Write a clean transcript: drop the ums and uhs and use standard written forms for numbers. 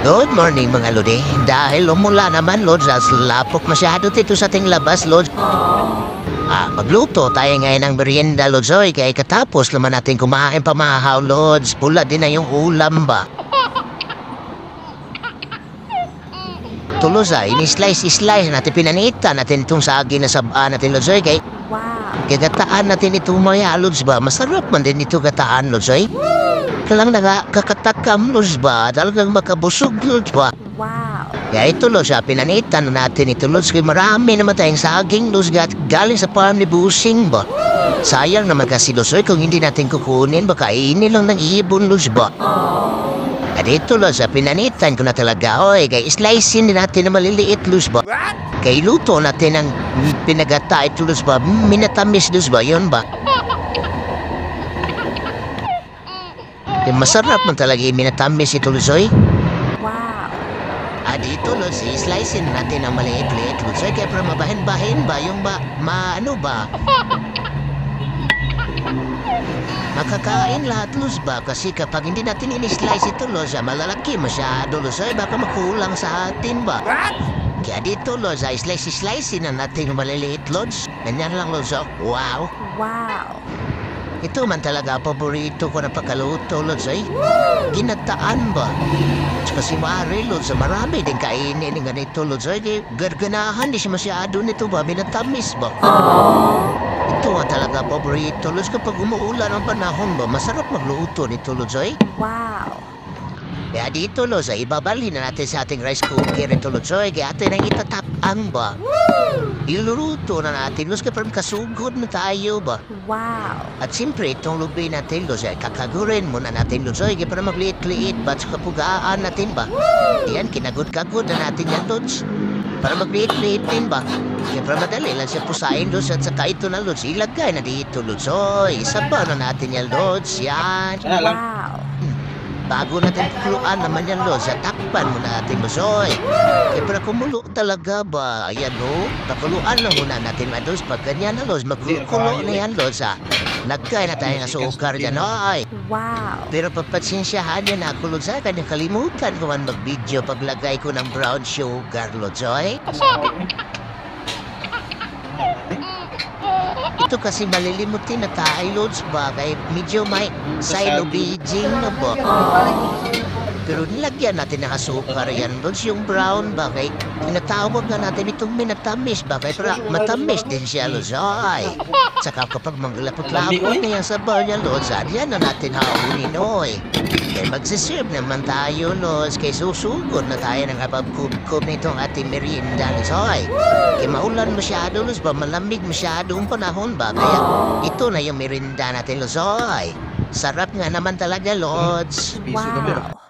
Good morning mga Lodi. Dahil umula naman, Lods, as lapok masyado dito sa ating labas, Lods. Magluto tayo ngayon ng merienda, Lods. Oy, kaya katapos naman natin kumain pamahaw, Lods. Pula din na yung ulam ba. Tulos ini-slice natin, pinanita natin itong saging na sabaan natin, Lods. Oy, kaya gagataan natin ito mga Lods ba. Masarap man din ito gataan, Lods. Oy. Kalang nakakatakam, Lods ba? Talagang makabusog, Lods ba? Wow. Kaya ito, Lods, pinanitan natin ito, Lods. Kaya marami naman tayong saging, Lods, galing sa farm ni Busing ba? Sayang naman kasi, Lods, kung hindi natin kukunin, baka kainin lang ng ibon, Lods ba? At ito, Lods, pinanitan ko na talaga, oy, kaya slicein din natin na maliliit, Lods ba? Kaya luto natin ang pinagata ito, Lods ba? Minatamis, Lods ba? Yun ba? Masarap man talaga yung minatamis ito, Lods, oy. Wow. Dito, Lods, slicein natin ang maliit-liit, Lods, oy. Kaya para mabahin-bahin ba? Yung ba? Ano ba? Makakain lahat, Lods ba? Kasi kapag hindi natin in-slice ito, Lods, malalaki masyado, Lods, oy. Baka makulang sa atin ba? Kaya dito, Lods, slice na natin yung maliliit, Lods. Ganyan lang, Lods, oh. Wow. Wow. Ito man talaga paborito ko na pagkaluto, Lods, ay. Ginataan ba? Kasi maaari, Lods, marami din kainin ng ganito, Lods, ay. Garganahan, di siya masyado nito ba? Minatamis ba? Ito nga talaga paborito, Lods. Kapag umuulan ang panahon ba, masarap magluto nito, Lods, ay. Wow. Kaya dito, Lods, ay ibabalhin na natin sa ating rice cooker ito, Lods, ay. Kaya atin ang itatapang ba? Iluluto na natin, Lods, kapag kasugod na tayo ba? Wow. At siyempre, itong lubi natin, Lods, ay kakagurin muna natin, Lods, ay para magliit-liit ba at kapugaan natin ba? Yan, kinagod-kagod na natin yan, Lods. Para magliit-liit din ba? Kaya para madali lang siya pusain, Lods, at saka ito na, Lods, ilagay na dito, Lods, oy. Isabaw na natin yan, Lods, yan. Wow. Bago natin kukuluan naman yan, Lods, at takpan mo natin, Lods, oy. Kaya para kumulo talaga ba? Ayan, no? Pakuluan lang muna natin, Lods. Pag ganyan na, Lods, magkukulo na yan, Lods, ha? Nagkaya na tayo ng sukar yan, oy. Wow. Pero papatsensyahan yan ako, Lods, ha? Kanya kalimutan ko man mag-video paglagay ko ng brown sugar, Lods, oy. Ito kasi malilimutin na tayo, Lods, ba? Kaya medyo may silo-beijing na ba? Pero nilagyan natin ng asukar yan, Lods, yung brown ba? Kaya tinatawag na natin itong minatamis ba? Kaya para matamis din siya, Lods, ay. Saka kapag manglapot-lapot na yan sa bar niya, Lods, yan na natin haunin, oy. Kaya magsiserve naman tayo, Lods, kaya susugod na tayo ng kapag-kub-kub nitong ating merienda, Lods, oy. Kaya maulan masyado, Lods, ba? Malamig masyadong panahon ba? Kaya ito na yung merienda natin, Lods, oy. Sarap nga naman talaga, Lods. Wow.